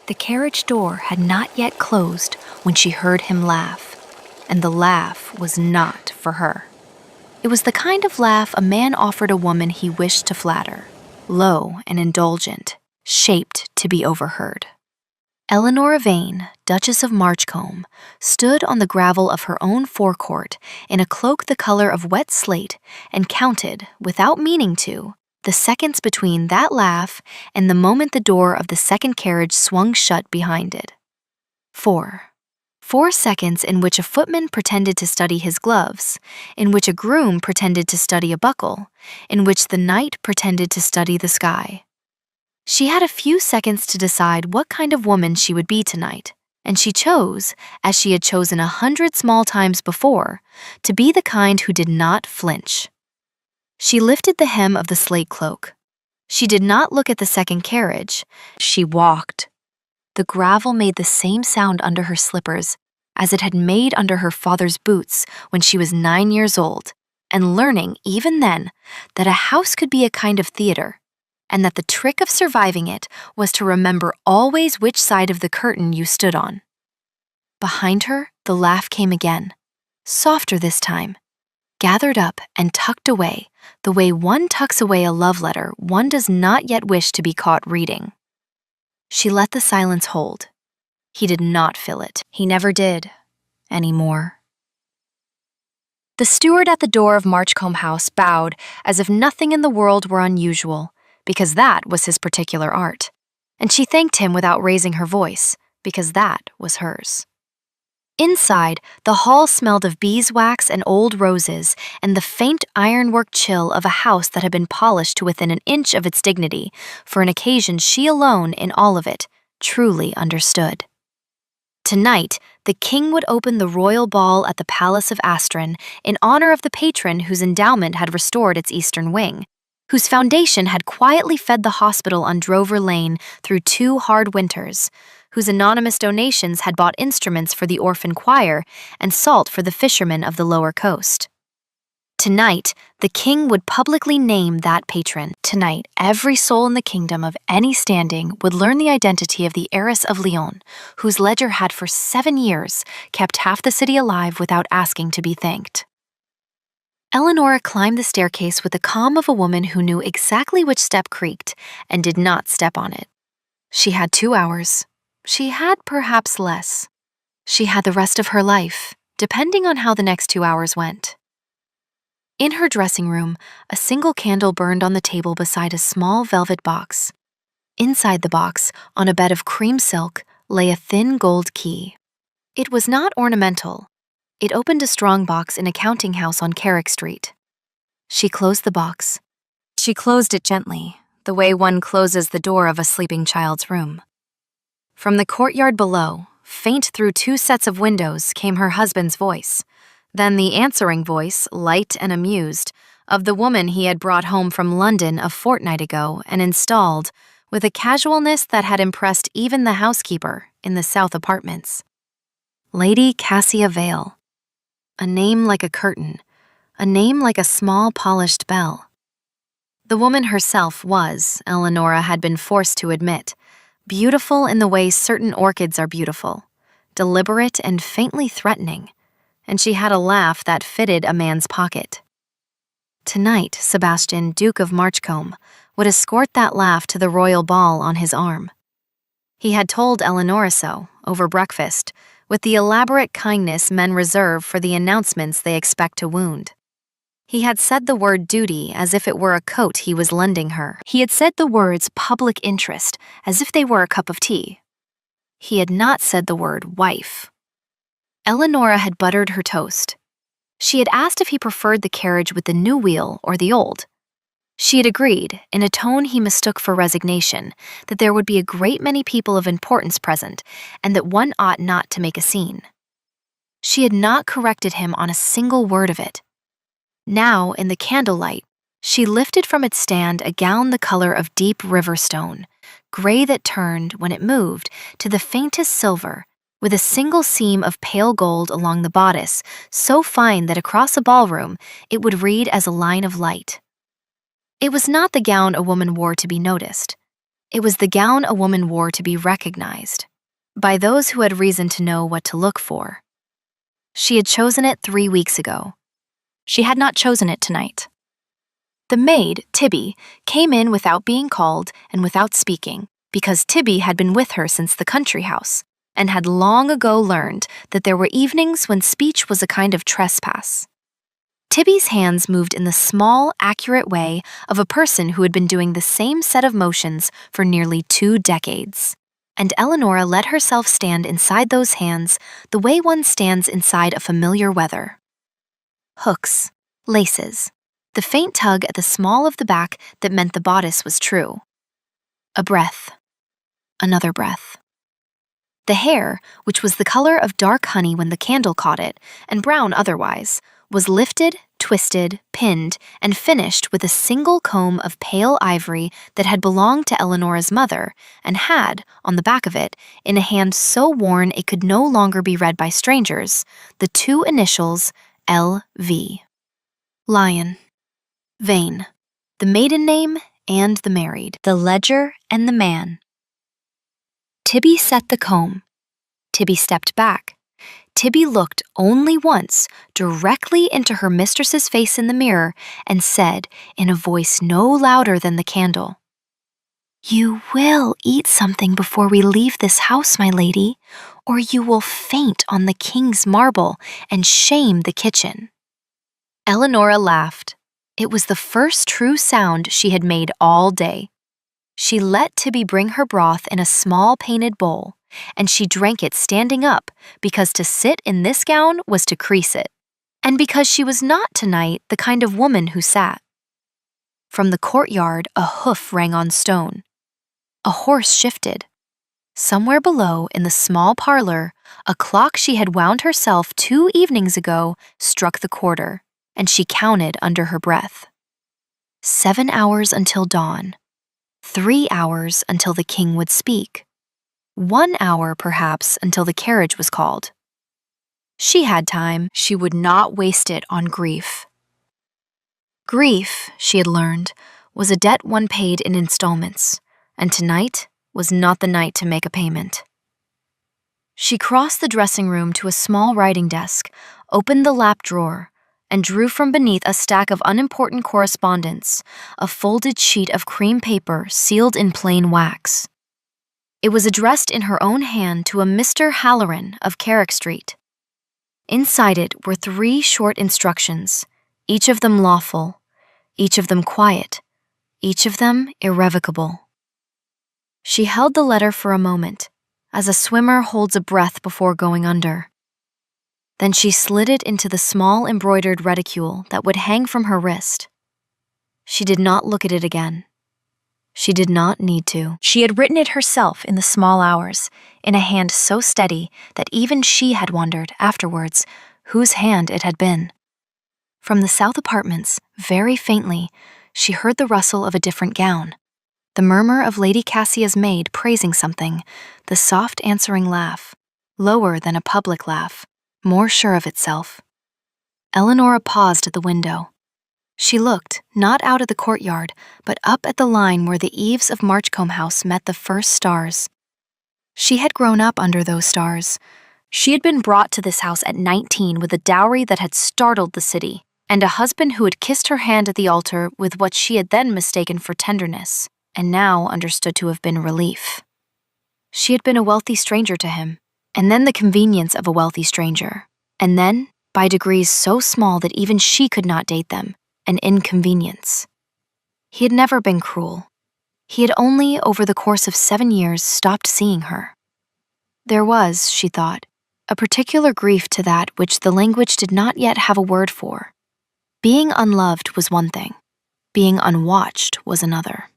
The carriage door had not yet closed when she heard him laugh, and the laugh was not for her. It was the kind of laugh a man offered a woman he wished to flatter, low and indulgent, shaped to be overheard. Eleanor Yvain, Duchess of Marchcombe, stood on the gravel of her own forecourt in a cloak the color of wet slate and counted, without meaning to, the seconds between that laugh and the moment the door of the second carriage swung shut behind it. 4 seconds in which a footman pretended to study his gloves, in which a groom pretended to study a buckle, in which the night pretended to study the sky. She had a few seconds to decide what kind of woman she would be tonight, and she chose, as she had chosen 100 small times before, to be the kind who did not flinch. She lifted the hem of the slate cloak. She did not look at the second carriage. She walked. The gravel made the same sound under her slippers as it had made under her father's boots when she was 9 years old, and learning, even then, that a house could be a kind of theater, and that the trick of surviving it was to remember always which side of the curtain you stood on. Behind her, the laugh came again, softer this time, gathered up and tucked away, the way one tucks away a love letter one does not yet wish to be caught reading. She let the silence hold. He did not fill it. He never did, anymore. The steward at the door of Marchcombe House bowed as if nothing in the world were unusual, because that was his particular art, and she thanked him without raising her voice, because that was hers. Inside, the hall smelled of beeswax and old roses and the faint ironwork chill of a house that had been polished to within an inch of its dignity for an occasion she alone in all of it truly understood. Tonight, the king would open the royal ball at the Palace of Astron in honor of the patron whose endowment had restored its eastern wing, whose foundation had quietly fed the hospital on Drover Lane through 2 hard winters, whose anonymous donations had bought instruments for the orphan choir and salt for the fishermen of the lower coast. Tonight, the king would publicly name that patron. Tonight, every soul in the kingdom of any standing would learn the identity of the heiress of Lyon, whose ledger had for 7 years kept half the city alive without asking to be thanked. Eleanor climbed the staircase with the calm of a woman who knew exactly which step creaked and did not step on it. She had 2 hours. She had perhaps less. She had the rest of her life, depending on how the next 2 hours went. In her dressing room, a single candle burned on the table beside a small velvet box. Inside the box, on a bed of cream silk, lay a thin gold key. It was not ornamental. It opened a strong box in a counting house on Carrick Street. She closed the box. She closed it gently, the way one closes the door of a sleeping child's room. From the courtyard below, faint through 2 sets of windows, came her husband's voice, then the answering voice, light and amused, of the woman he had brought home from London a fortnight ago and installed, with a casualness that had impressed even the housekeeper, in the south apartments. Lady Cassia Vale. A name like a curtain, a name like a small polished bell. The woman herself was, Eleanora had been forced to admit, beautiful in the way certain orchids are beautiful, deliberate and faintly threatening, and she had a laugh that fitted a man's pocket. Tonight, Sebastian, Duke of Marchcombe, would escort that laugh to the royal ball on his arm. He had told Eleanora so, over breakfast, with the elaborate kindness men reserve for the announcements they expect to wound. He had said the word duty as if it were a coat he was lending her. He had said the words public interest as if they were a cup of tea. He had not said the word wife. Eleanora had buttered her toast. She had asked if he preferred the carriage with the new wheel or the old. She had agreed, in a tone he mistook for resignation, that there would be a great many people of importance present and that one ought not to make a scene. She had not corrected him on a single word of it. Now, in the candlelight, she lifted from its stand a gown the color of deep river stone, gray that turned, when it moved, to the faintest silver, with a single seam of pale gold along the bodice, so fine that across a ballroom it would read as a line of light. It was not the gown a woman wore to be noticed. It was the gown a woman wore to be recognized by those who had reason to know what to look for. She had chosen it 3 weeks ago. She had not chosen it tonight. The maid, Tibby, came in without being called and without speaking, because Tibby had been with her since the country house, and had long ago learned that there were evenings when speech was a kind of trespass. Tibby's hands moved in the small, accurate way of a person who had been doing the same set of motions for nearly 2 decades. And Eleonora let herself stand inside those hands the way one stands inside a familiar weather. Hooks, laces, the faint tug at the small of the back that meant the bodice was true. A breath, another breath. The hair, which was the color of dark honey when the candle caught it, and brown otherwise, was lifted, twisted, pinned, and finished with a single comb of pale ivory that had belonged to Eleonora's mother, and had, on the back of it, in a hand so worn it could no longer be read by strangers, the 2 initials L.V. Lion, Vane, the maiden name and the married, the ledger and the man. Tibby set the comb. Tibby stepped back. Tibby looked only once directly into her mistress's face in the mirror and said in a voice no louder than the candle, "You will eat something before we leave this house, my lady, or you will faint on the king's marble and shame the kitchen." Eleonora laughed. It was the first true sound she had made all day. She let Tibby bring her broth in a small painted bowl, and she drank it standing up because to sit in this gown was to crease it, and because she was not tonight the kind of woman who sat. From the courtyard a hoof rang on stone. A horse shifted. Somewhere below in the small parlor, a clock she had wound herself 2 evenings ago struck the quarter, and she counted under her breath. 7 hours until dawn. 3 hours until the king would speak. 1 hour, perhaps, until the carriage was called. She had time. She would not waste it on grief. Grief, she had learned, was a debt one paid in installments, and tonight was not the night to make a payment. She crossed the dressing room to a small writing desk, opened the lap drawer, and drew from beneath a stack of unimportant correspondence, a folded sheet of cream paper sealed in plain wax. It was addressed in her own hand to a Mr. Halloran of Carrick Street. Inside it were 3 short instructions, each of them lawful, each of them quiet, each of them irrevocable. She held the letter for a moment, as a swimmer holds a breath before going under. Then she slid it into the small embroidered reticule that would hang from her wrist. She did not look at it again. She did not need to. She had written it herself in the small hours, in a hand so steady that even she had wondered, afterwards, whose hand it had been. From the south apartments, very faintly, she heard the rustle of a different gown, the murmur of Lady Cassia's maid praising something, the soft answering laugh, lower than a public laugh, more sure of itself. Eleonora paused at the window. She looked, not out at the courtyard, but up at the line where the eaves of Marchcombe House met the first stars. She had grown up under those stars. She had been brought to this house at 19 with a dowry that had startled the city, and a husband who had kissed her hand at the altar with what she had then mistaken for tenderness, and now understood to have been relief. She had been a wealthy stranger to him, and then the convenience of a wealthy stranger, and then, by degrees so small that even she could not date them, an inconvenience. He had never been cruel. He had only, over the course of 7 years, stopped seeing her. There was, she thought, a particular grief to that which the language did not yet have a word for. Being unloved was one thing. Being unwatched was another.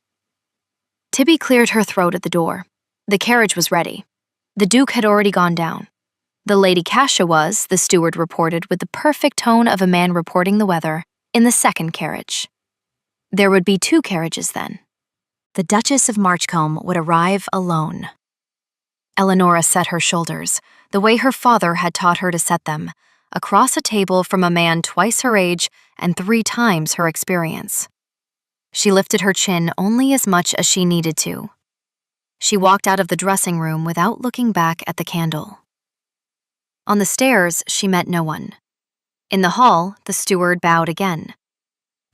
Tibby cleared her throat at the door. The carriage was ready. The Duke had already gone down. The Lady Cassia was, the steward reported with the perfect tone of a man reporting the weather, in the second carriage. There would be 2 carriages then. The Duchess of Marchcombe would arrive alone. Eleonora set her shoulders, the way her father had taught her to set them, across a table from a man twice her age and 3 times her experience. She lifted her chin only as much as she needed to. She walked out of the dressing room without looking back at the candle. On the stairs, she met no one. In the hall, the steward bowed again.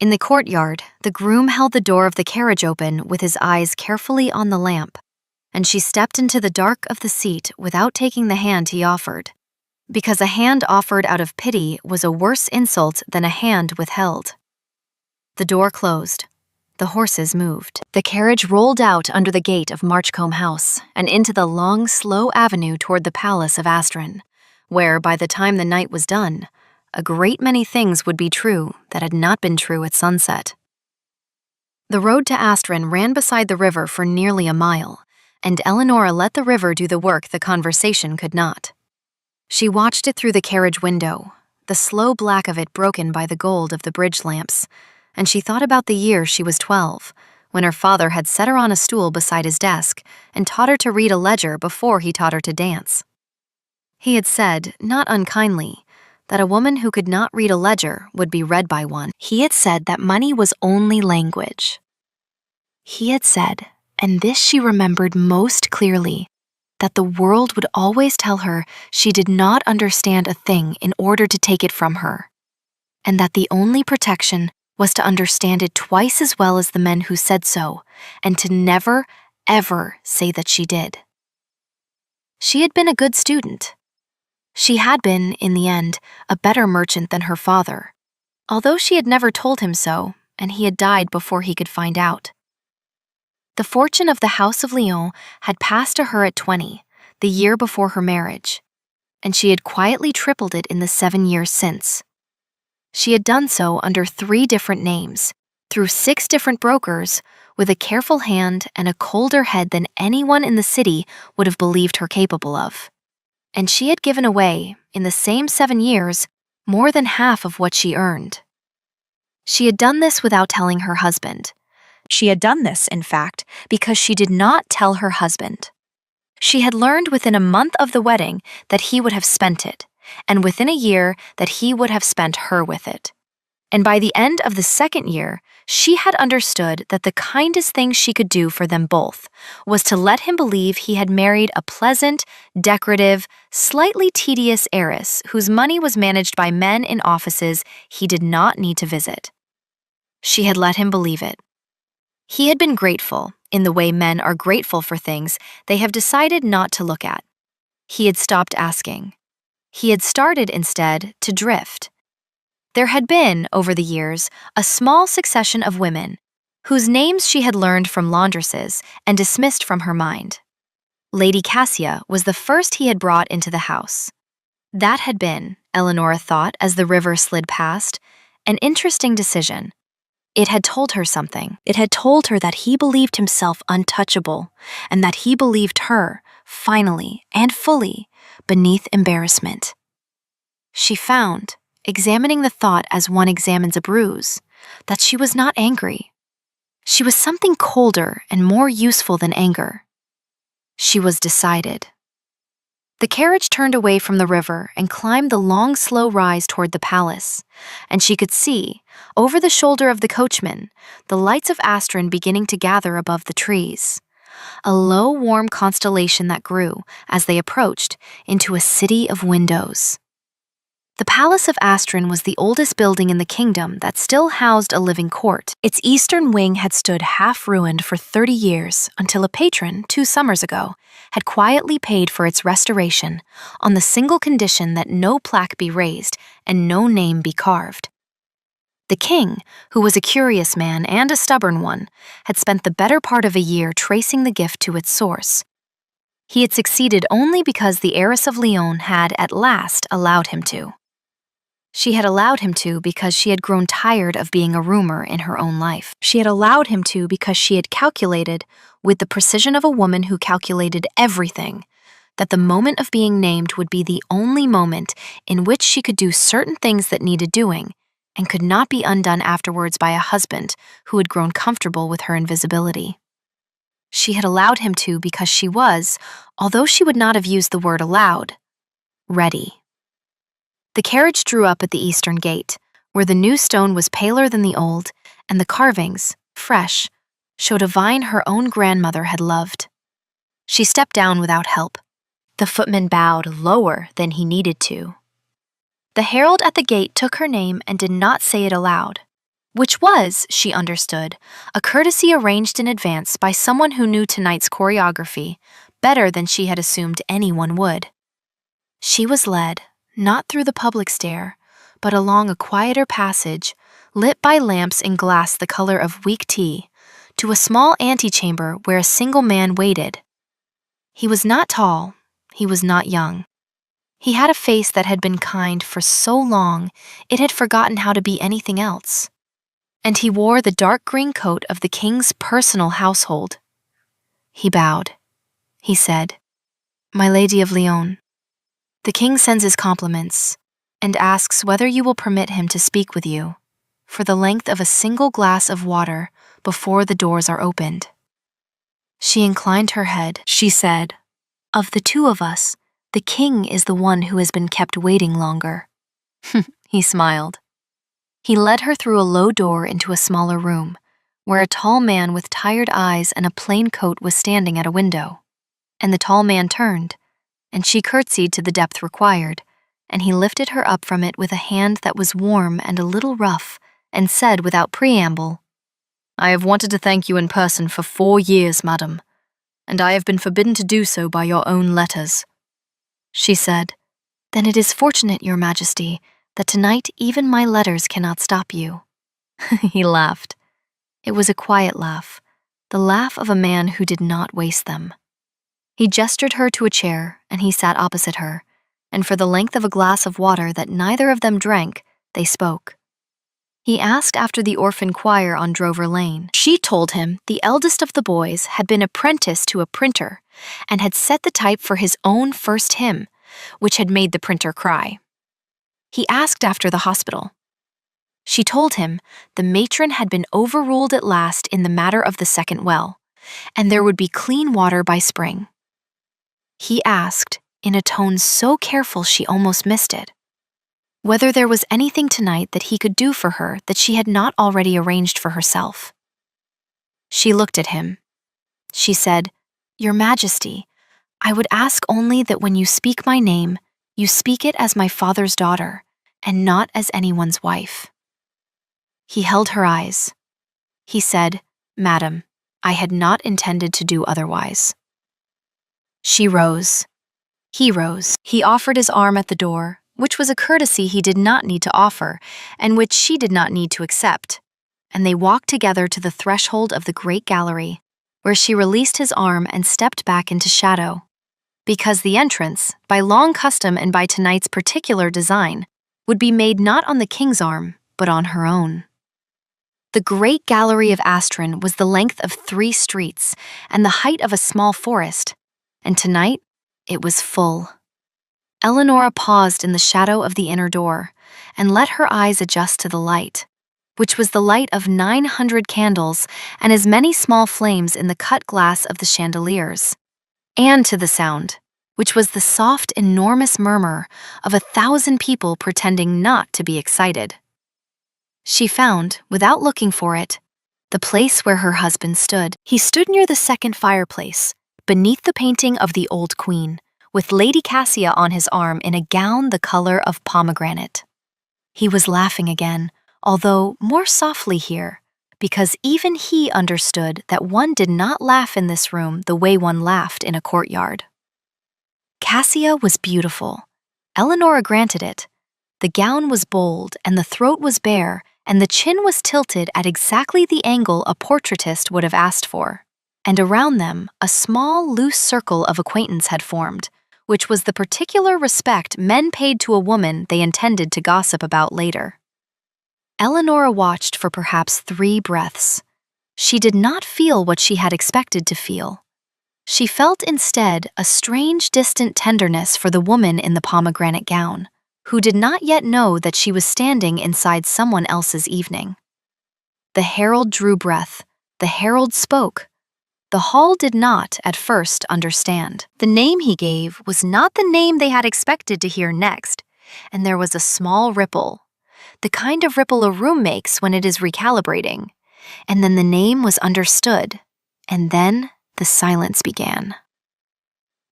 In the courtyard, the groom held the door of the carriage open with his eyes carefully on the lamp, and she stepped into the dark of the seat without taking the hand he offered, because a hand offered out of pity was a worse insult than a hand withheld. The door closed. The horses moved. The carriage rolled out under the gate of Marchcombe House and into the long, slow avenue toward the palace of Astron, where, by the time the night was done, a great many things would be true that had not been true at sunset. The road to Astron ran beside the river for nearly a mile, and Eleanora let the river do the work the conversation could not. She watched it through the carriage window, the slow black of it broken by the gold of the bridge lamps, and she thought about the year she was 12, when her father had set her on a stool beside his desk and taught her to read a ledger before he taught her to dance. He had said, not unkindly, that a woman who could not read a ledger would be read by one. He had said that money was only language. He had said, and this she remembered most clearly, that the world would always tell her she did not understand a thing in order to take it from her, and that the only protection was to understand it twice as well as the men who said so, and to never, ever say that she did. She had been a good student. She had been, in the end, a better merchant than her father, although she had never told him so, and he had died before he could find out. The fortune of the House of Lyon had passed to her at 20, the year before her marriage, and she had quietly tripled it in the 7 years since. She had done so under 3 different names, through 6 different brokers, with a careful hand and a colder head than anyone in the city would have believed her capable of. And she had given away, in the same 7 years, more than half of what she earned. She had done this without telling her husband. She had done this, in fact, because she did not tell her husband. She had learned within a month of the wedding that he would have spent it, and within a year that he would have spent her with it. And by the end of the 2nd year, she had understood that the kindest thing she could do for them both was to let him believe he had married a pleasant, decorative, slightly tedious heiress whose money was managed by men in offices he did not need to visit. She had let him believe it. He had been grateful, in the way men are grateful for things they have decided not to look at. He had stopped asking. He had started, instead, to drift. There had been, over the years, a small succession of women, whose names she had learned from laundresses and dismissed from her mind. Lady Cassia was the first he had brought into the house. That had been, Eleanora thought as the river slid past, an interesting decision. It had told her something. It had told her that he believed himself untouchable, and that he believed her, finally and fully, beneath embarrassment. She found, examining the thought as one examines a bruise, that she was not angry. She was something colder and more useful than anger. She was decided. The carriage turned away from the river and climbed the long, slow rise toward the palace, and she could see, over the shoulder of the coachman, the lights of Astron beginning to gather above the trees, a low, warm constellation that grew, as they approached, into a city of windows. The Palace of Astron was the oldest building in the kingdom that still housed a living court. Its eastern wing had stood half-ruined for 30 years until a patron, 2 summers ago, had quietly paid for its restoration on the single condition that no plaque be raised and no name be carved. The king, who was a curious man and a stubborn one, had spent the better part of a year tracing the gift to its source. He had succeeded only because the heiress of Lyon had at last allowed him to. She had allowed him to because she had grown tired of being a rumor in her own life. She had allowed him to because she had calculated, with the precision of a woman who calculated everything, that the moment of being named would be the only moment in which she could do certain things that needed doing and could not be undone afterwards by a husband who had grown comfortable with her invisibility. She had allowed him to because she was, although she would not have used the word aloud, ready. The carriage drew up at the eastern gate, where the new stone was paler than the old, and the carvings, fresh, showed a vine her own grandmother had loved. She stepped down without help. The footman bowed lower than he needed to. The herald at the gate took her name and did not say it aloud, which was, she understood, a courtesy arranged in advance by someone who knew tonight's choreography better than she had assumed anyone would. She was led, not through the public stair, but along a quieter passage, lit by lamps in glass the color of weak tea, to a small antechamber where a single man waited. He was not tall, he was not young. He had a face that had been kind for so long it had forgotten how to be anything else. And he wore the dark green coat of the king's personal household. He bowed. He said, "My Lady of Lyon, the king sends his compliments and asks whether you will permit him to speak with you for the length of a single glass of water before the doors are opened." She inclined her head. She said, "Of the two of us, the king is the one who has been kept waiting longer." He smiled. He led her through a low door into a smaller room, where a tall man with tired eyes and a plain coat was standing at a window. And the tall man turned, and she curtsied to the depth required, and he lifted her up from it with a hand that was warm and a little rough, and said without preamble, "I have wanted to thank you in person for 4 years, madam, and I have been forbidden to do so by your own letters." She said, "Then it is fortunate, your majesty, that tonight even my letters cannot stop you." He laughed. It was a quiet laugh, the laugh of a man who did not waste them. He gestured her to a chair, and he sat opposite her, and for the length of a glass of water that neither of them drank, they spoke. He asked after the orphan choir on Drover Lane. She told him the eldest of the boys had been apprenticed to a printer and had set the type for his own first hymn, which had made the printer cry. He asked after the hospital. She told him the matron had been overruled at last in the matter of the second well, and there would be clean water by spring. He asked, in a tone so careful she almost missed it, whether there was anything tonight that he could do for her that she had not already arranged for herself. She looked at him. She said, "Your Majesty, I would ask only that when you speak my name, you speak it as my father's daughter, and not as anyone's wife." He held her eyes. He said, "Madam, I had not intended to do otherwise." She rose. He rose. He offered his arm at the door, which was a courtesy he did not need to offer, and which she did not need to accept, and they walked together to the threshold of the great gallery, where she released his arm and stepped back into shadow, because the entrance, by long custom and by tonight's particular design, would be made not on the king's arm, but on her own. The great gallery of Astron was the length of 3 streets and the height of a small forest, and tonight it was full. Eleanora paused in the shadow of the inner door and let her eyes adjust to the light, which was the light of 900 candles and as many small flames in the cut glass of the chandeliers, and to the sound, which was the soft, enormous murmur of 1,000 people pretending not to be excited. She found, without looking for it, the place where her husband stood. He stood near the second fireplace, beneath the painting of the old queen, with Lady Cassia on his arm in a gown the color of pomegranate. He was laughing again, although more softly here, because even he understood that one did not laugh in this room the way one laughed in a courtyard. Cassia was beautiful. Eleanora granted it. The gown was bold, and the throat was bare, and the chin was tilted at exactly the angle a portraitist would have asked for. And around them, a small, loose circle of acquaintance had formed, which was the particular respect men paid to a woman they intended to gossip about later. Eleanora watched for perhaps 3 breaths. She did not feel what she had expected to feel. She felt instead a strange, distant tenderness for the woman in the pomegranate gown, who did not yet know that she was standing inside someone else's evening. The herald drew breath. The herald spoke. The hall did not, at first, understand. The name he gave was not the name they had expected to hear next, and there was a small ripple, the kind of ripple a room makes when it is recalibrating, and then the name was understood, and then the silence began.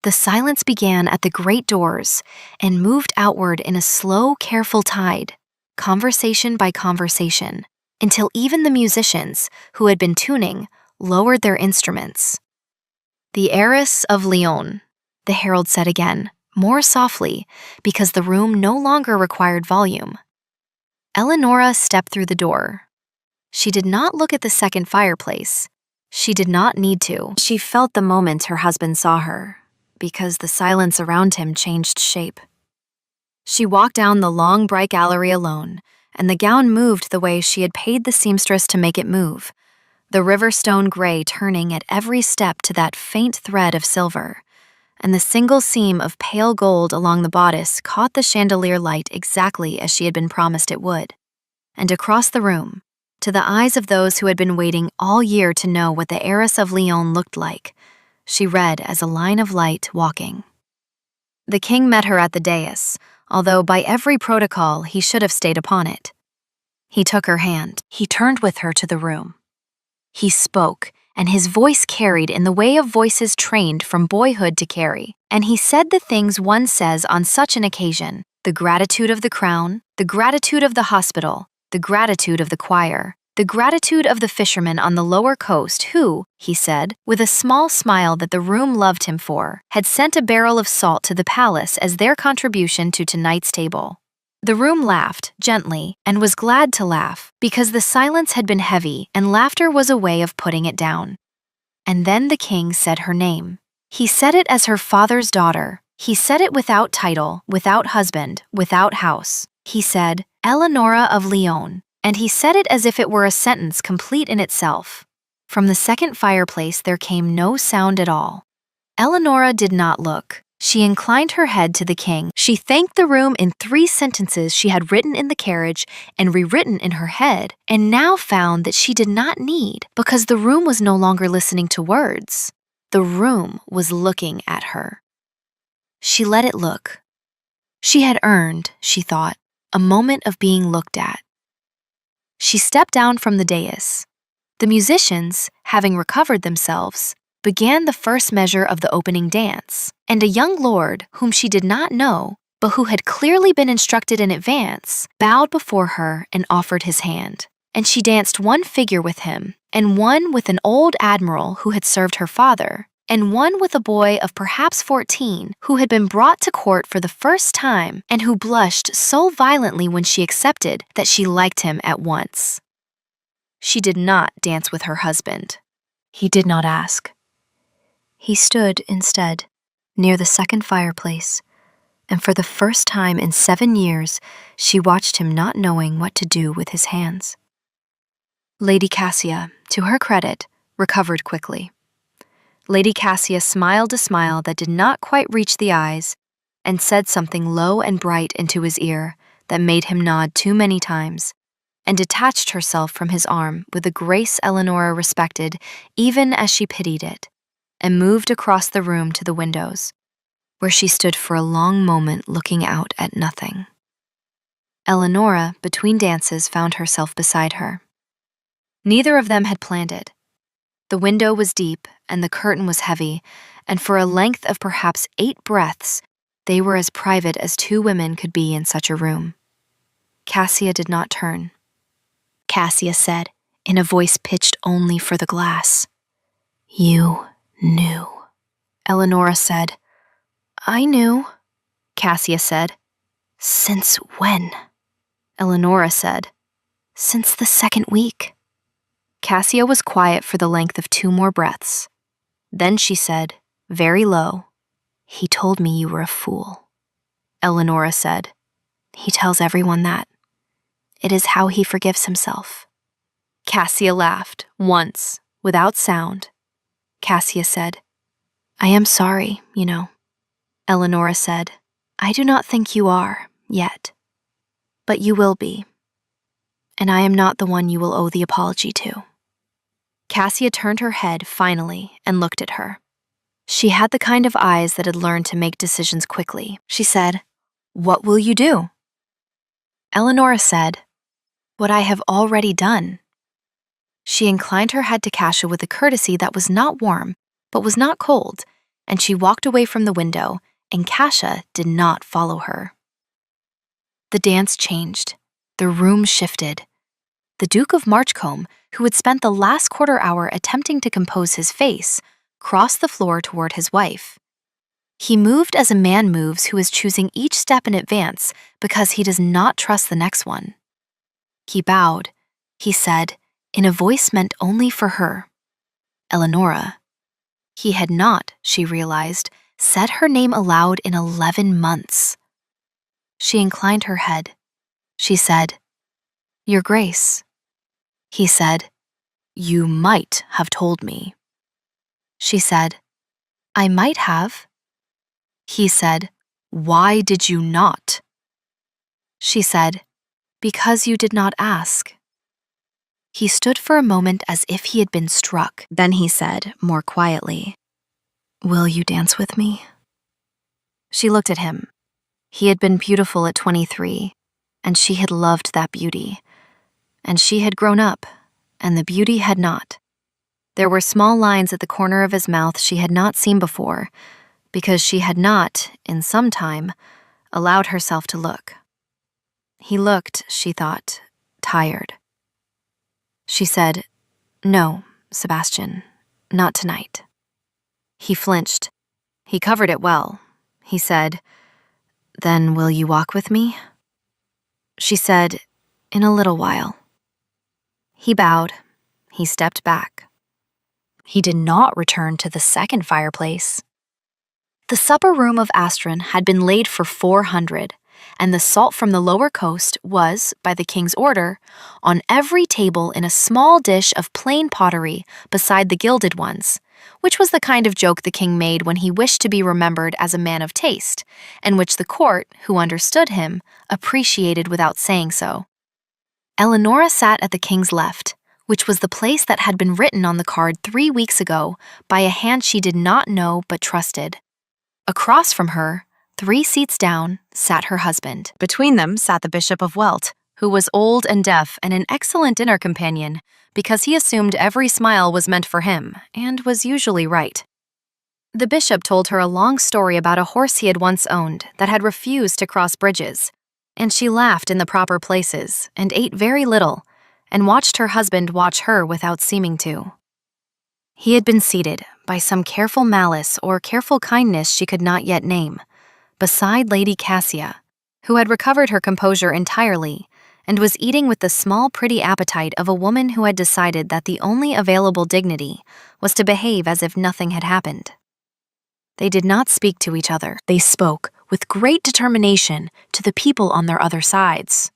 The silence began at the great doors and moved outward in a slow, careful tide, conversation by conversation, until even the musicians, who had been tuning, lowered their instruments. "The heiress of Lyon," the herald said again, more softly, because the room no longer required volume. Eleonora stepped through the door. She did not look at the second fireplace. She did not need to. She felt the moment her husband saw her, because the silence around him changed shape. She walked down the long, bright gallery alone, and the gown moved the way she had paid the seamstress to make it move, the river stone gray turning at every step to that faint thread of silver, and the single seam of pale gold along the bodice caught the chandelier light exactly as she had been promised it would. And across the room, to the eyes of those who had been waiting all year to know what the heiress of Lyon looked like, she read as a line of light walking. The king met her at the dais, although by every protocol he should have stayed upon it. He took her hand. He turned with her to the room. He spoke, and his voice carried in the way of voices trained from boyhood to carry, and he said the things one says on such an occasion: the gratitude of the crown, the gratitude of the hospital, the gratitude of the choir, the gratitude of the fishermen on the lower coast who, he said, with a small smile that the room loved him for, had sent a barrel of salt to the palace as their contribution to tonight's table. The room laughed, gently, and was glad to laugh, because the silence had been heavy and laughter was a way of putting it down. And then the king said her name. He said it as her father's daughter. He said it without title, without husband, without house. He said, "Eleonora of Lyon," and he said it as if it were a sentence complete in itself. From the second fireplace there came no sound at all. Eleonora did not look. She inclined her head to the king. She thanked the room in 3 sentences she had written in the carriage and rewritten in her head, and now found that she did not need, because the room was no longer listening to words. The room was looking at her. She let it look. She had earned, she thought, a moment of being looked at. She stepped down from the dais. The musicians, having recovered themselves, began the first measure of the opening dance, and a young lord, whom she did not know, but who had clearly been instructed in advance, bowed before her and offered his hand. And she danced one figure with him, and one with an old admiral who had served her father, and one with a boy of perhaps 14 who had been brought to court for the first time and who blushed so violently when she accepted that she liked him at once. She did not dance with her husband. He did not ask. He stood, instead, near the second fireplace, and for the first time in 7 years, she watched him not knowing what to do with his hands. Lady Cassia, to her credit, recovered quickly. Lady Cassia smiled a smile that did not quite reach the eyes, and said something low and bright into his ear that made him nod too many times, and detached herself from his arm with a grace Eleonora respected even as she pitied it, and moved across the room to the windows, where she stood for a long moment looking out at nothing. Eleonora, between dances, found herself beside her. Neither of them had planned it. The window was deep, and the curtain was heavy, and for a length of perhaps 8 breaths, they were as private as 2 women could be in such a room. Cassia did not turn. Cassia said, in a voice pitched only for the glass, "You knew." Eleonora said, "I knew." Cassia said, "Since when?" Eleonora said, "Since the 2nd week." Cassia was quiet for the length of 2 more breaths. Then she said, very low, "He told me you were a fool." Eleonora said, "He tells everyone that. It is how he forgives himself." Cassia laughed, once, without sound. Cassia said, "I am sorry, you know." Eleonora said, "I do not think you are, yet. But you will be. And I am not the one you will owe the apology to." Cassia turned her head, finally, and looked at her. She had the kind of eyes that had learned to make decisions quickly. She said, "What will you do?" Eleonora said, "What I have already done." She inclined her head to Cassia with a courtesy that was not warm, but was not cold, and she walked away from the window, and Kasia did not follow her. The dance changed. The room shifted. The Duke of Marchcombe, who had spent the last quarter hour attempting to compose his face, crossed the floor toward his wife. He moved as a man moves who is choosing each step in advance because he does not trust the next one. He bowed. He said, in a voice meant only for her, "Eleonora." He had not, she realized, said her name aloud in 11 months. She inclined her head. She said, "Your Grace." He said, "You might have told me." She said, "I might have." He said, "Why did you not?" She said, "Because you did not ask." He stood for a moment as if he had been struck. Then he said, more quietly, "Will you dance with me?" She looked at him. He had been beautiful at 23, and she had loved that beauty. And she had grown up, and the beauty had not. There were small lines at the corner of his mouth she had not seen before, because she had not, in some time, allowed herself to look. He looked, she thought, tired. She said, "No, Sebastian, not tonight." He flinched. He covered it well. He said, "Then will you walk with me?" She said, "In a little while." He bowed. He stepped back. He did not return to the second fireplace. The supper room of Astron had been laid for 400, and the salt from the lower coast was, by the king's order, on every table in a small dish of plain pottery beside the gilded ones, which was the kind of joke the king made when he wished to be remembered as a man of taste, and which the court, who understood him, appreciated without saying so. Eleonora sat at the king's left, which was the place that had been written on the card 3 weeks ago by a hand she did not know but trusted. Across from her, 3 seats down, sat her husband. Between them sat the Bishop of Welt, who was old and deaf and an excellent dinner companion because he assumed every smile was meant for him and was usually right. The bishop told her a long story about a horse he had once owned that had refused to cross bridges, and she laughed in the proper places and ate very little and watched her husband watch her without seeming to. He had been seated, by some careful malice or careful kindness she could not yet name, beside Lady Kasia, who had recovered her composure entirely and was eating with the small pretty appetite of a woman who had decided that the only available dignity was to behave as if nothing had happened. They did not speak to each other. They spoke with great determination to the people on their other sides.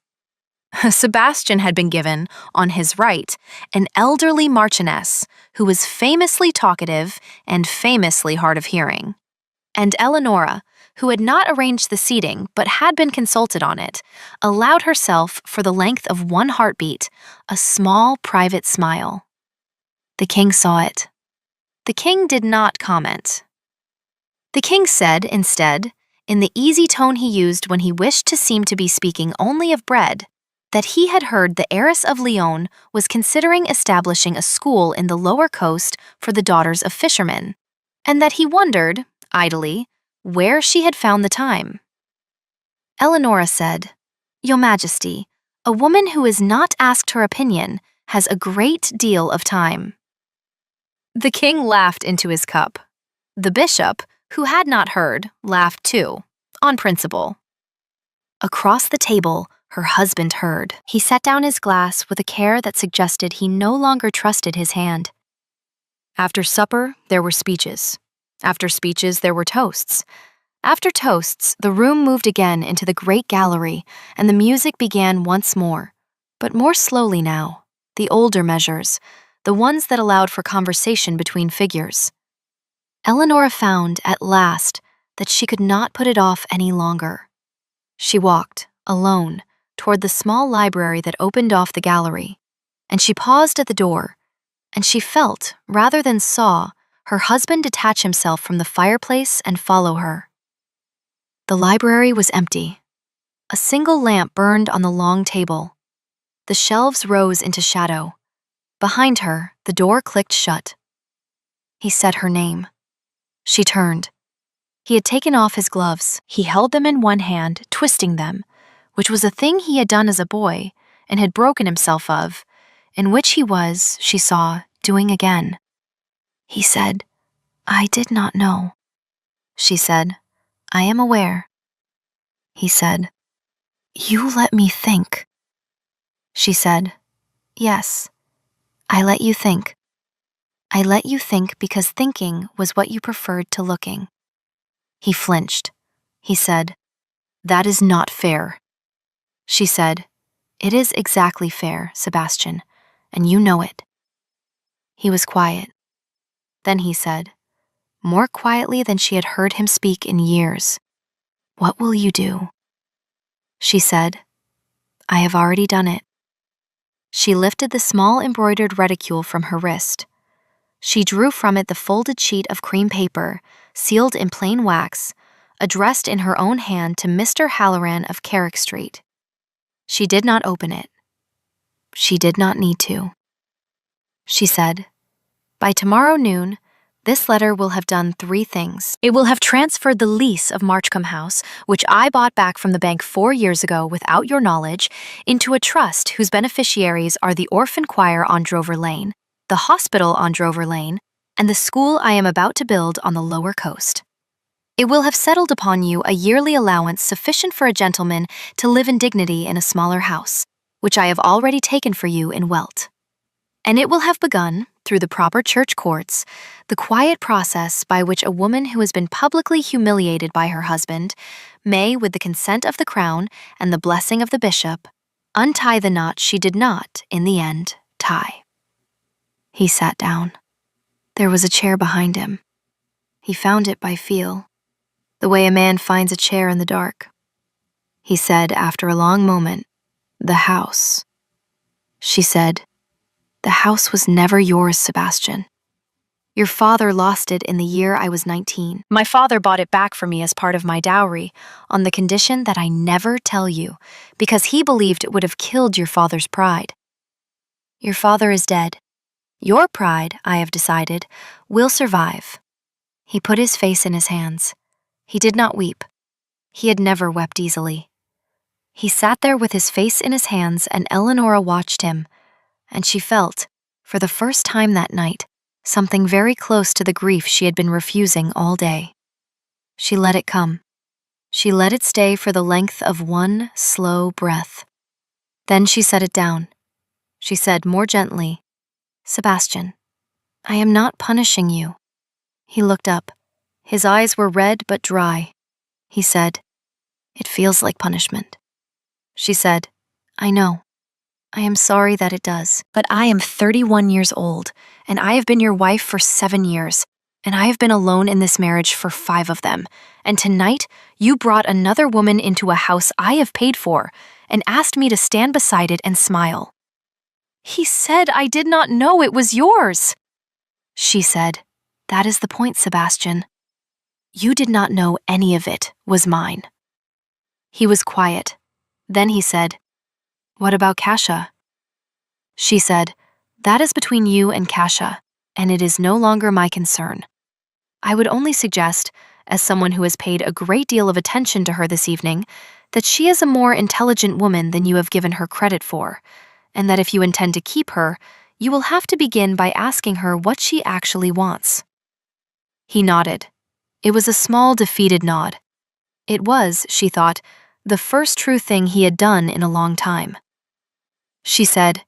Sebastian had been given, on his right, an elderly marchioness who was famously talkative and famously hard of hearing. And Eleonora, who had not arranged the seating but had been consulted on it, allowed herself, for the length of one heartbeat, a small private smile. The king saw it. The king did not comment. The king said, instead, in the easy tone he used when he wished to seem to be speaking only of bread, that he had heard the heiress of Lyon was considering establishing a school in the lower coast for the daughters of fishermen, and that he wondered, idly, where she had found the time. Eleonora said, "Your Majesty, a woman who is not asked her opinion has a great deal of time." The king laughed into his cup. The bishop, who had not heard, laughed too, on principle. Across the table, her husband heard. He set down his glass with a care that suggested he no longer trusted his hand. After supper, there were speeches. After speeches, there were toasts. After toasts, the room moved again into the great gallery, and the music began once more, but more slowly now, the older measures, the ones that allowed for conversation between figures. Eleonora found, at last, that she could not put it off any longer. She walked, alone, toward the small library that opened off the gallery, and she paused at the door, and she felt, rather than saw, her husband detach himself from the fireplace and follow her. The library was empty. A single lamp burned on the long table. The shelves rose into shadow. Behind her, the door clicked shut. He said her name. She turned. He had taken off his gloves. He held them in one hand, twisting them, which was a thing he had done as a boy and had broken himself of, and which he was, she saw, doing again. He said, "I did not know." She said, "I am aware." He said, "You let me think." She said, "Yes, I let you think. I let you think because thinking was what you preferred to looking." He flinched. He said, "That is not fair." She said, "It is exactly fair, Sebastian, and you know it." He was quiet. Then he said, more quietly than she had heard him speak in years, "What will you do?" She said, "I have already done it." She lifted the small embroidered reticule from her wrist. She drew from it the folded sheet of cream paper, sealed in plain wax, addressed in her own hand to Mr. Halloran of Carrick Street. She did not open it. She did not need to. She said, "By tomorrow noon, this letter will have done 3 things. It will have transferred the lease of Marchcombe House, which I bought back from the bank 4 years ago without your knowledge, into a trust whose beneficiaries are the orphan choir on Drover Lane, the hospital on Drover Lane, and the school I am about to build on the lower coast. It will have settled upon you a yearly allowance sufficient for a gentleman to live in dignity in a smaller house, which I have already taken for you in Welt. And it will have begun, through the proper church courts, the quiet process by which a woman who has been publicly humiliated by her husband may, with the consent of the crown and the blessing of the bishop, untie the knot she did not, in the end, tie." He sat down. There was a chair behind him. He found it by feel, the way a man finds a chair in the dark. He said after a long moment, "The house." She said, "The house was never yours, Sebastian. Your father lost it in the year I was 19. My father bought it back for me as part of my dowry, on the condition that I never tell you, because he believed it would have killed your father's pride. Your father is dead. Your pride, I have decided, will survive." He put his face in his hands. He did not weep. He had never wept easily. He sat there with his face in his hands, and Eleonora watched him, and she felt, for the first time that night, something very close to the grief she had been refusing all day. She let it come. She let it stay for the length of one slow breath. Then she set it down. She said more gently, "Sebastian, I am not punishing you." He looked up. His eyes were red but dry. He said, "It feels like punishment." She said, "I know. I am sorry that it does, but I am 31 years old, and I have been your wife for 7 years, and I have been alone in this marriage for 5 of them, and tonight you brought another woman into a house I have paid for, and asked me to stand beside it and smile." He said I did not know it was yours. She said, "That is the point, Sebastian. You did not know any of it was mine." He was quiet. Then he said, "What about Kasia?" She said, "That is between you and Kasia, and it is no longer my concern. I would only suggest, as someone who has paid a great deal of attention to her this evening, that she is a more intelligent woman than you have given her credit for, and that if you intend to keep her, you will have to begin by asking her what she actually wants." He nodded. It was a small, defeated nod. It was, she thought, the first true thing he had done in a long time. She said,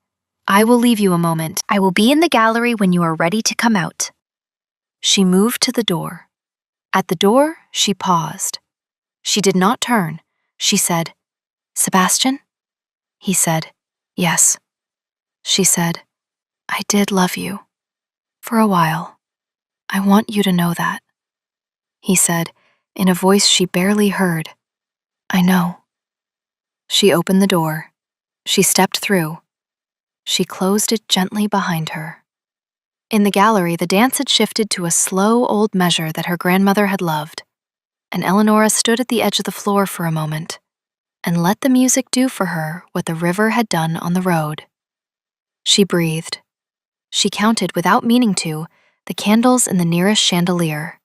"I will leave you a moment. I will be in the gallery when you are ready to come out." She moved to the door. At the door, she paused. She did not turn. She said, "Sebastian?" He said, "Yes." She said, "I did love you. For a while. I want you to know that." He said, in a voice she barely heard, "I know." She opened the door. She stepped through. She closed it gently behind her. In the gallery, the dance had shifted to a slow old measure that her grandmother had loved, and Eleonora stood at the edge of the floor for a moment and let the music do for her what the river had done on the road. She breathed. She counted, without meaning to, the candles in the nearest chandelier.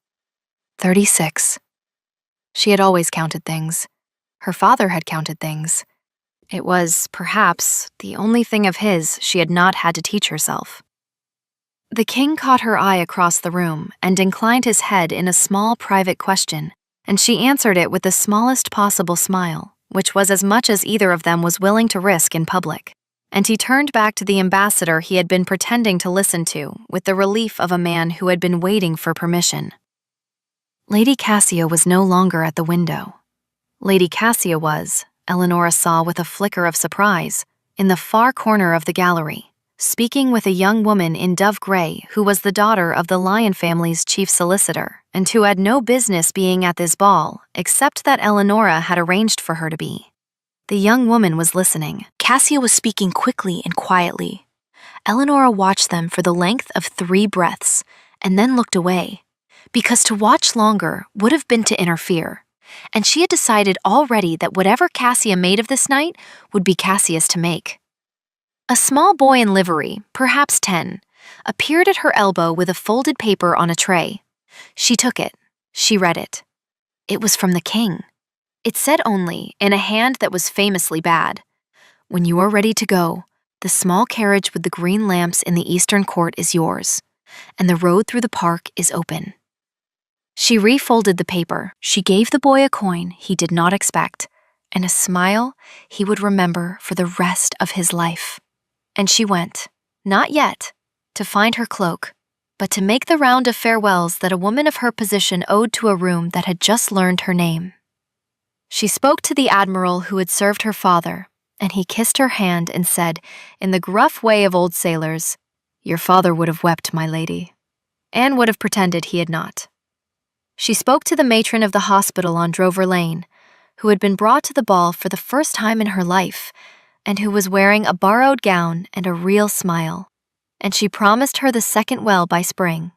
36. She had always counted things. Her father had counted things. It was, perhaps, the only thing of his she had not had to teach herself. The king caught her eye across the room and inclined his head in a small private question, and she answered it with the smallest possible smile, which was as much as either of them was willing to risk in public. And he turned back to the ambassador he had been pretending to listen to with the relief of a man who had been waiting for permission. Lady Cassia was no longer at the window. Lady Cassia was, Eleanora saw with a flicker of surprise, in the far corner of the gallery, speaking with a young woman in dove gray who was the daughter of the Lyon family's chief solicitor and who had no business being at this ball except that Eleanora had arranged for her to be. The young woman was listening. Cassia was speaking quickly and quietly. Eleanora watched them for the length of 3 breaths and then looked away, because to watch longer would have been to interfere, and she had decided already that whatever Cassia made of this night would be Cassia's to make. A small boy in livery, perhaps 10, appeared at her elbow with a folded paper on a tray. She took it. She read it. It was from the king. It said only, in a hand that was famously bad, "When you are ready to go, the small carriage with the green lamps in the eastern court is yours, and the road through the park is open." She refolded the paper. She gave the boy a coin he did not expect, and a smile he would remember for the rest of his life. And she went, not yet, to find her cloak, but to make the round of farewells that a woman of her position owed to a room that had just learned her name. She spoke to the admiral who had served her father, and he kissed her hand and said, in the gruff way of old sailors, "Your father would have wept, my lady." Anne would have pretended he had not. She spoke to the matron of the hospital on Drover Lane, who had been brought to the ball for the first time in her life, and who was wearing a borrowed gown and a real smile, and she promised her the second well by spring.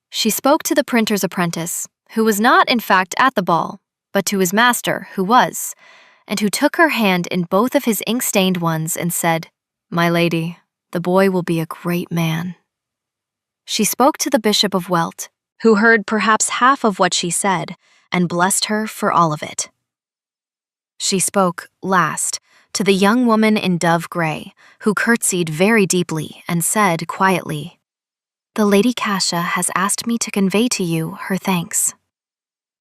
She spoke to the printer's apprentice, who was not, in fact, at the ball, but to his master, who was, and who took her hand in both of his ink-stained ones and said, "My lady, the boy will be a great man." She spoke to the Bishop of Welt, who heard perhaps half of what she said and blessed her for all of it. She spoke, last, to the young woman in dove gray, who curtsied very deeply and said quietly, "The Lady Cassia has asked me to convey to you her thanks."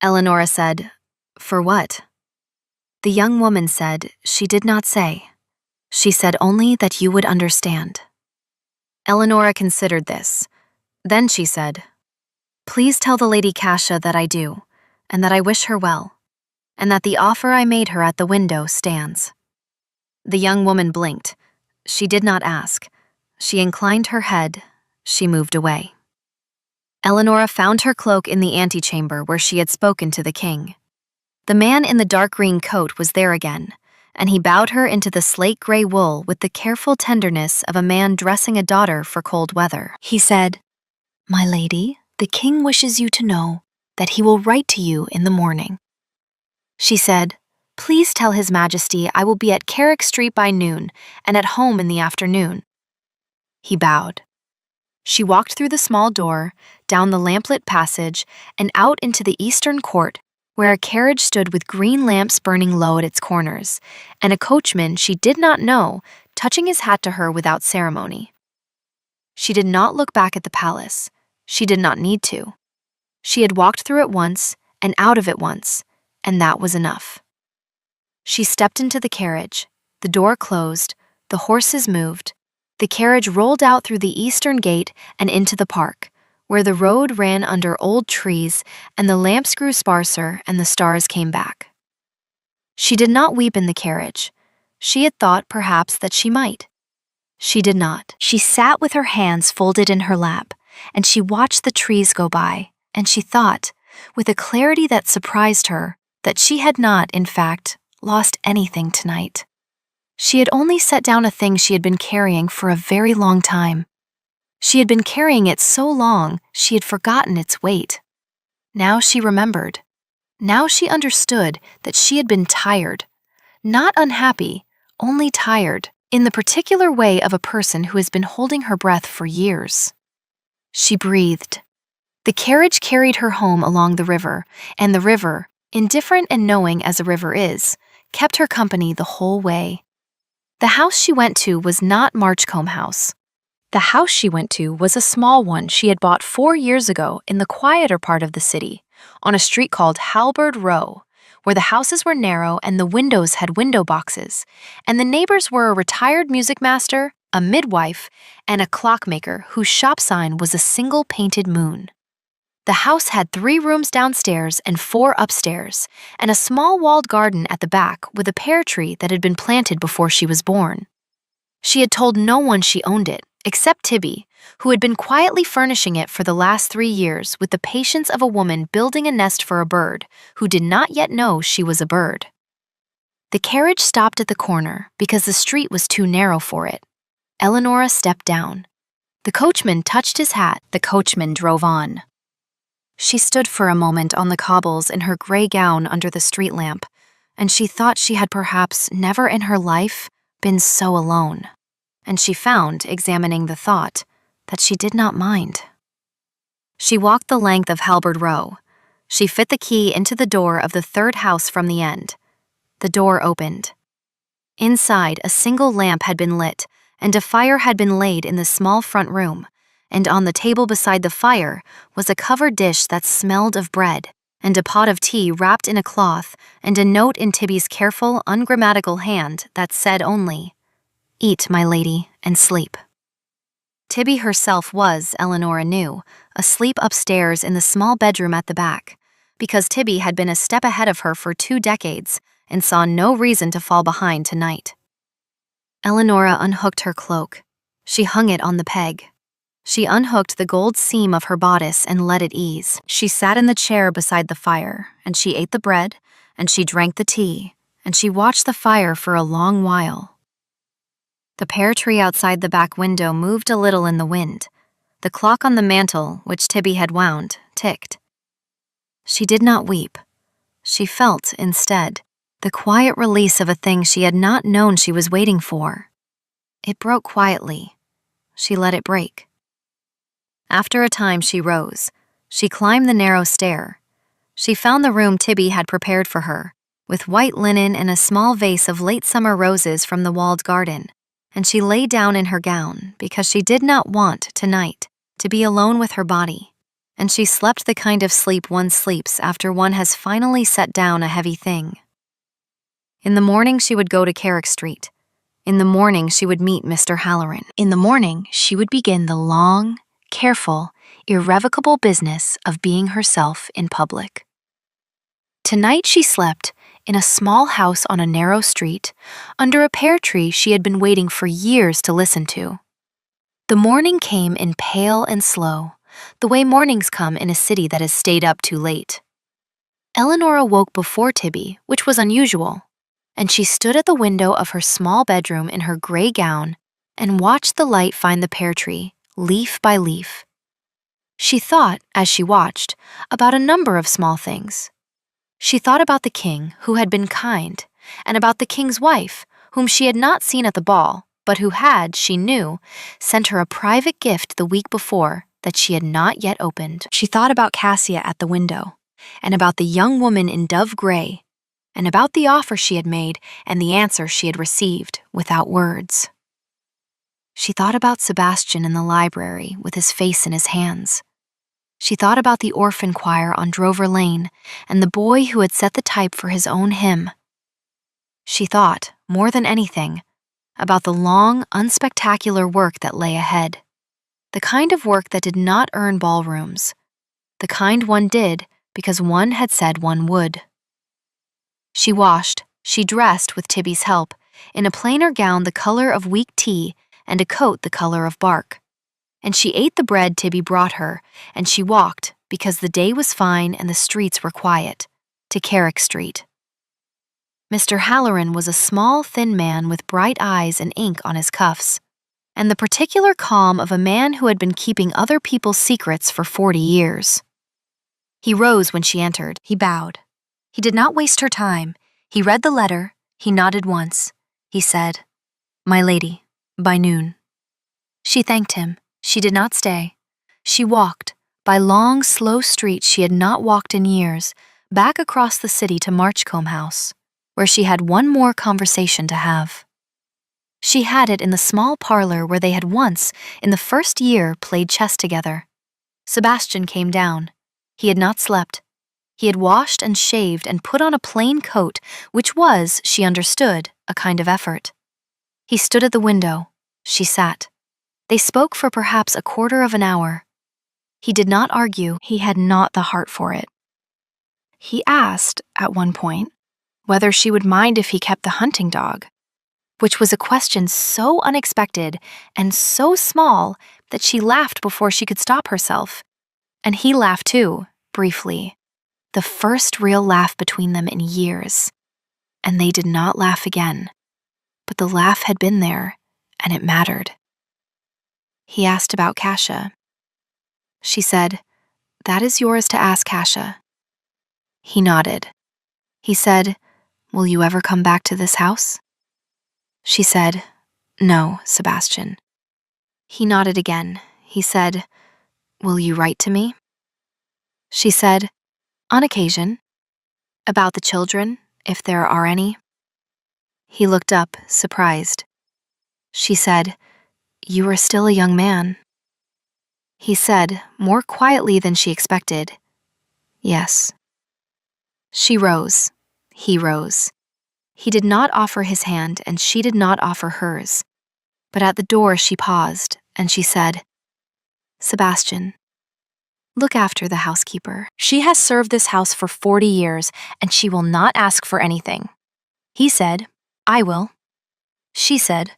Eleanora said, "For what?" The young woman said she did not say. She said only that you would understand. Eleanora considered this. Then she said, "Please tell the Lady Cassia that I do, and that I wish her well, and that the offer I made her at the window stands." The young woman blinked. She did not ask. She inclined her head. She moved away. Eleanora found her cloak in the antechamber where she had spoken to the king. The man in the dark green coat was there again, and he bowed her into the slate gray wool with the careful tenderness of a man dressing a daughter for cold weather. He said, "My lady, the king wishes you to know that he will write to you in the morning." She said, "Please tell His Majesty I will be at Carrick Street by noon and at home in the afternoon." He bowed. She walked through the small door, down the lamplit passage, and out into the eastern court, where a carriage stood with green lamps burning low at its corners, and a coachman she did not know touching his hat to her without ceremony. She did not look back at the palace. She did not need to. She had walked through it once and out of it once, and that was enough. She stepped into the carriage. The door closed. The horses moved. The carriage rolled out through the eastern gate and into the park, where the road ran under old trees and the lamps grew sparser and the stars came back. She did not weep in the carriage. She had thought, perhaps, that she might. She did not. She sat with her hands folded in her lap, and she watched the trees go by, and she thought, with a clarity that surprised her, that she had not, in fact, lost anything tonight. She had only set down a thing she had been carrying for a very long time. She had been carrying it so long she had forgotten its weight. Now she remembered. Now she understood that she had been tired. Not unhappy, only tired, in the particular way of a person who has been holding her breath for years. She breathed. The carriage carried her home along the river, and the river, indifferent and knowing as a river is, kept her company the whole way. The house she went to was not Marchcombe House. The house she went to was a small one she had bought 4 years ago in the quieter part of the city, on a street called Halberd Row, where the houses were narrow and the windows had window boxes, and the neighbors were a retired music master, a midwife, and a clockmaker whose shop sign was a single painted moon. The house had 3 rooms downstairs and 4 upstairs, and a small walled garden at the back with a pear tree that had been planted before she was born. She had told no one she owned it, except Tibby, who had been quietly furnishing it for the last 3 years with the patience of a woman building a nest for a bird who did not yet know she was a bird. The carriage stopped at the corner because the street was too narrow for it. Eleanora stepped down. The coachman touched his hat. The coachman drove on. She stood for a moment on the cobbles in her gray gown under the street lamp, and she thought she had perhaps never in her life been so alone. And she found, examining the thought, that she did not mind. She walked the length of Halberd Row. She fit the key into the door of the 3rd house from the end. The door opened. Inside, a single lamp had been lit, and a fire had been laid in the small front room, and on the table beside the fire was a covered dish that smelled of bread, and a pot of tea wrapped in a cloth, and a note in Tibby's careful, ungrammatical hand that said only, "Eat, my lady, and sleep." Tibby herself was, Eleanora knew, asleep upstairs in the small bedroom at the back, because Tibby had been a step ahead of her for 2 decades and saw no reason to fall behind tonight. Eleanora unhooked her cloak. She hung it on the peg. She unhooked the gold seam of her bodice and let it ease. She sat in the chair beside the fire, and she ate the bread, and she drank the tea, and she watched the fire for a long while. The pear tree outside the back window moved a little in the wind. The clock on the mantel, which Tibby had wound, ticked. She did not weep. She felt, instead, the quiet release of a thing she had not known she was waiting for. It broke quietly. She let it break. After a time she rose. She climbed the narrow stair. She found the room Tibby had prepared for her, with white linen and a small vase of late summer roses from the walled garden, and she lay down in her gown because she did not want, tonight, to be alone with her body, and she slept the kind of sleep one sleeps after one has finally set down a heavy thing. In the morning she would go to Carrick Street. In the morning she would meet Mr. Halloran. In the morning she would begin the long, careful, irrevocable business of being herself in public. Tonight she slept in a small house on a narrow street, under a pear tree she had been waiting for years to listen to. The morning came in pale and slow, the way mornings come in a city that has stayed up too late. Eleanora woke before Tibby, which was unusual, and she stood at the window of her small bedroom in her gray gown and watched the light find the pear tree, leaf by leaf. She thought, as she watched, about a number of small things. She thought about the king, who had been kind, and about the king's wife, whom she had not seen at the ball, but who had, she knew, sent her a private gift the week before that she had not yet opened. She thought about Cassia at the window, and about the young woman in dove gray, and about the offer she had made and the answer she had received without words. She thought about Sebastian in the library with his face in his hands. She thought about the orphan choir on Drover Lane and the boy who had set the type for his own hymn. She thought, more than anything, about the long, unspectacular work that lay ahead, the kind of work that did not earn ballrooms, the kind one did because one had said one would. She washed, she dressed with Tibby's help, in a plainer gown the color of weak tea and a coat the color of bark. And she ate the bread Tibby brought her, and she walked, because the day was fine and the streets were quiet, to Carrick Street. Mr. Halloran was a small, thin man with bright eyes and ink on his cuffs, and the particular calm of a man who had been keeping other people's secrets for 40 years. He rose when she entered. He bowed. He did not waste her time. He read the letter. He nodded once. He said, "My lady, by noon." She thanked him. She did not stay. She walked, by long, slow streets she had not walked in years, back across the city to Marchcombe House, where she had one more conversation to have. She had it in the small parlor where they had once, in the first year, played chess together. Sebastian came down. He had not slept. He had washed and shaved and put on a plain coat, which was, she understood, a kind of effort. He stood at the window. She sat. They spoke for perhaps a quarter of an hour. He did not argue. He had not the heart for it. He asked, at one point, whether she would mind if he kept the hunting dog, which was a question so unexpected and so small that she laughed before she could stop herself. And he laughed too, briefly. The first real laugh between them in years. And they did not laugh again. But the laugh had been there, and it mattered. He asked about Kasia. She said, "That is yours to ask Kasia." He nodded. He said, "Will you ever come back to this house?" She said, "No, Sebastian." He nodded again. He said, "Will you write to me?" She said, "On occasion." "About the children, if there are any?" He looked up, surprised. She said, "You are still a young man." He said, more quietly than she expected, "Yes." She rose. He rose. He did not offer his hand, and she did not offer hers. But at the door she paused, and she said, "Sebastian, look after the housekeeper. She has served this house for 40 years, and she will not ask for anything." He said, "I will." She said,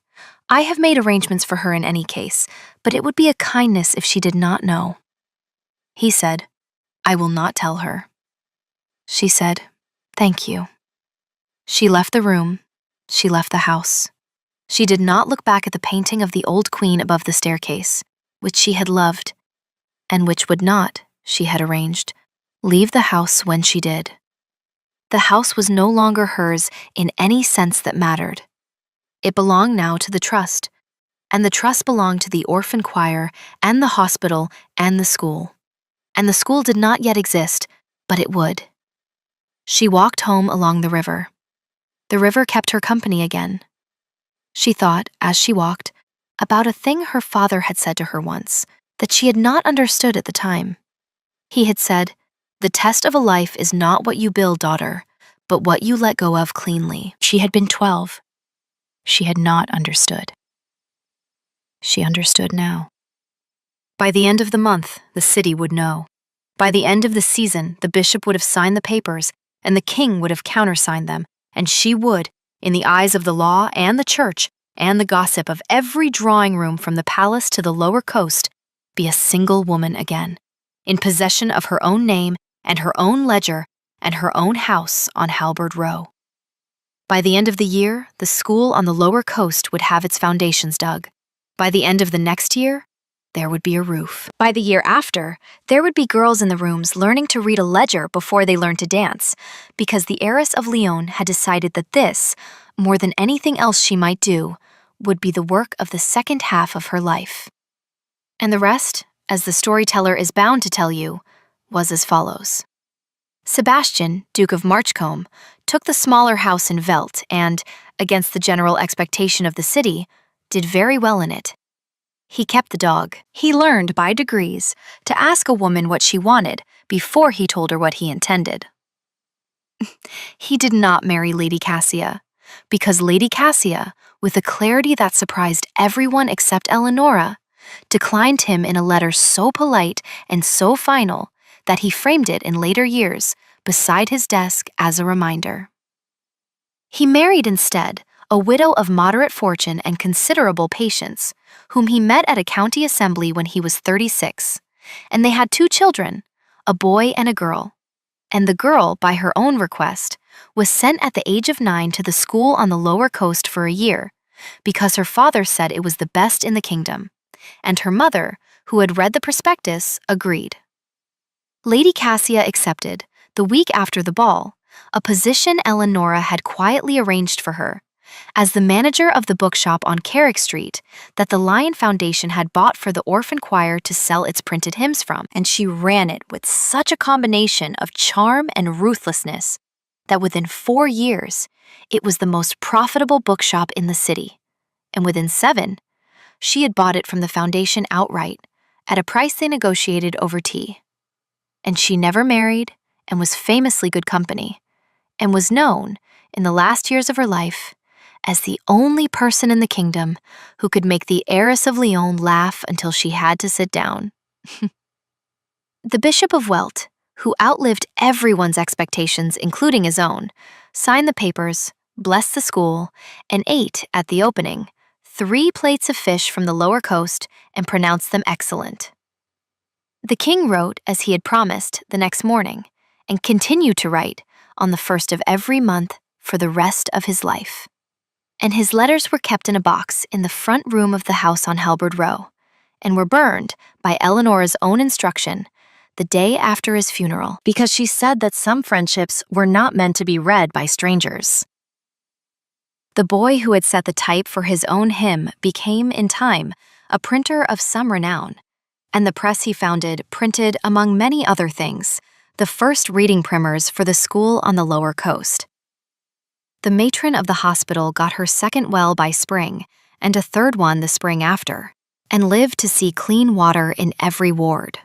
"I have made arrangements for her in any case, but it would be a kindness if she did not know." He said, "I will not tell her." She said, "Thank you." She left the room. She left the house. She did not look back at the painting of the old queen above the staircase, which she had loved, and which would not, she had arranged, leave the house when she did. The house was no longer hers in any sense that mattered. It belonged now to the trust, and the trust belonged to the orphan choir and the hospital and the school. And the school did not yet exist, but it would. She walked home along the river. The river kept her company again. She thought, as she walked, about a thing her father had said to her once that she had not understood at the time. He had said, "The test of a life is not what you build, daughter, but what you let go of cleanly." She had been 12. She had not understood. She understood now. By the end of the month, the city would know. By the end of the season, the bishop would have signed the papers, and the king would have countersigned them, and she would, in the eyes of the law and the church and the gossip of every drawing room from the palace to the lower coast, be a single woman again, in possession of her own name and her own ledger and her own house on Halberd Row. By the end of the year, the school on the lower coast would have its foundations dug. By the end of the next year, there would be a roof. By the year after, there would be girls in the rooms learning to read a ledger before they learned to dance, because the heiress of Lyon had decided that this, more than anything else she might do, would be the work of the second half of her life. And the rest, as the storyteller is bound to tell you, was as follows. Sebastian, Duke of Marchcombe, took the smaller house in Velt and, against the general expectation of the city, did very well in it. He kept the dog. He learned by degrees to ask a woman what she wanted before he told her what he intended. He did not marry Lady Kasia, because Lady Kasia, with a clarity that surprised everyone except Eleonora, declined him in a letter so polite and so final that he framed it in later years beside his desk as a reminder. He married instead a widow of moderate fortune and considerable patience, whom he met at a county assembly when he was 36, and they had 2 children, a boy and a girl. And the girl, by her own request, was sent at the age of 9 to the school on the lower coast for a year, because her father said it was the best in the kingdom, and her mother, who had read the prospectus, agreed. Lady Kasia accepted, the week after the ball, a position Eleonora had quietly arranged for her, as the manager of the bookshop on Carrick Street that the Lion Foundation had bought for the orphan choir to sell its printed hymns from, and she ran it with such a combination of charm and ruthlessness that within 4 years, it was the most profitable bookshop in the city. And within 7, she had bought it from the foundation outright at a price they negotiated over tea. And she never married and was famously good company, and was known, in the last years of her life, as the only person in the kingdom who could make the heiress of Lyon laugh until she had to sit down. The Bishop of Welt, who outlived everyone's expectations, including his own, signed the papers, blessed the school, and ate, at the opening, 3 plates of fish from the lower coast and pronounced them excellent. The king wrote, as he had promised, the next morning, and continued to write on the 1st of every month for the rest of his life. And his letters were kept in a box in the front room of the house on Halberd Row, and were burned, by Eleanor's own instruction, the day after his funeral, because she said that some friendships were not meant to be read by strangers. The boy who had set the type for his own hymn became, in time, a printer of some renown, and the press he founded printed, among many other things, the first reading primers for the school on the lower coast. The matron of the hospital got her second well by spring, and a third one the spring after, and lived to see clean water in every ward.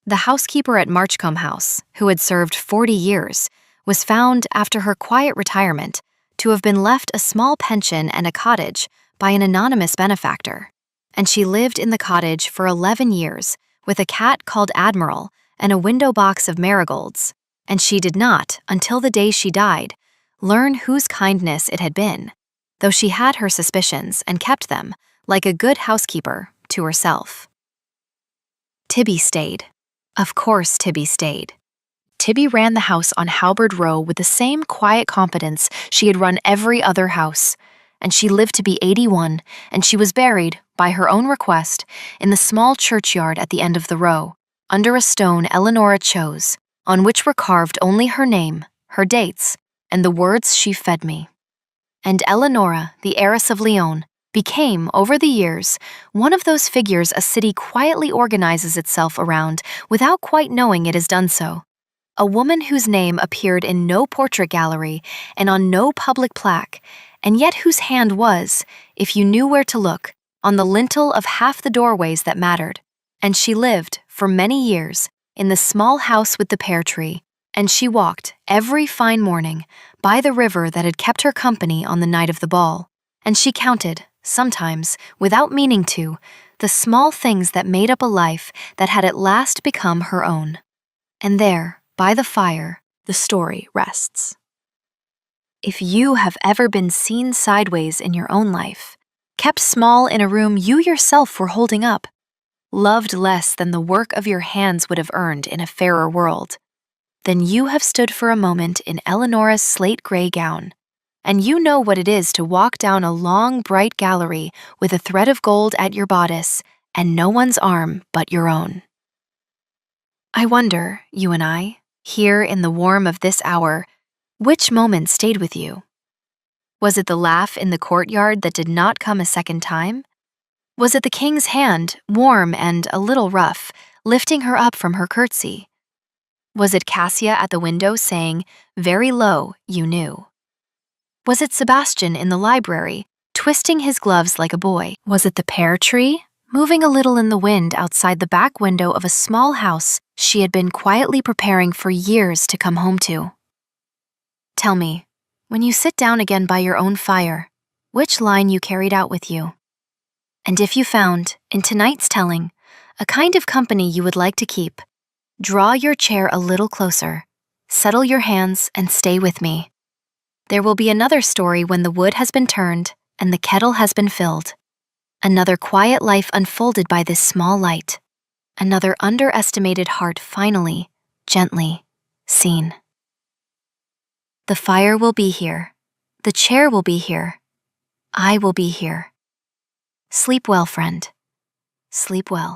The housekeeper at Marchcombe House, who had served 40 years, was found, after her quiet retirement, to have been left a small pension and a cottage by an anonymous benefactor, and she lived in the cottage for 11 years with a cat called Admiral and a window box of marigolds, and she did not, until the day she died, learn whose kindness it had been, though she had her suspicions and kept them, like a good housekeeper, to herself. Tibby stayed. Of course Tibby stayed. Tibby ran the house on Halberd Row with the same quiet competence she had run every other house, and she lived to be 81, and she was buried, by her own request, in the small churchyard at the end of the row, under a stone Eleanora chose, on which were carved only her name, her dates, and the words she fed me. And Eleanora, the heiress of Lyon, became, over the years, one of those figures a city quietly organizes itself around without quite knowing it has done so. A woman whose name appeared in no portrait gallery and on no public plaque, and yet whose hand was, if you knew where to look, on the lintel of half the doorways that mattered. And she lived, for many years, in the small house with the pear tree, and she walked, every fine morning, by the river that had kept her company on the night of the ball, and she counted, sometimes, without meaning to, the small things that made up a life that had at last become her own. And there, by the fire, the story rests. If you have ever been seen sideways in your own life, kept small in a room you yourself were holding up, loved less than the work of your hands would have earned in a fairer world, then you have stood for a moment in Eleanora's slate-gray gown, and you know what it is to walk down a long, bright gallery with a thread of gold at your bodice and no one's arm but your own. I wonder, you and I, here in the warm of this hour, which moment stayed with you? Was it the laugh in the courtyard that did not come a second time? Was it the king's hand, warm and a little rough, lifting her up from her curtsy? Was it Cassia at the window saying, very low, you knew? Was it Sebastian in the library, twisting his gloves like a boy? Was it the pear tree, moving a little in the wind outside the back window of a small house she had been quietly preparing for years to come home to? Tell me, when you sit down again by your own fire, which line you carried out with you? And if you found, in tonight's telling, a kind of company you would like to keep, draw your chair a little closer, settle your hands, and stay with me. There will be another story when the wood has been turned and the kettle has been filled. Another quiet life unfolded by this small light. Another underestimated heart finally, gently, seen. The fire will be here. The chair will be here. I will be here. Sleep well, friend. Sleep well.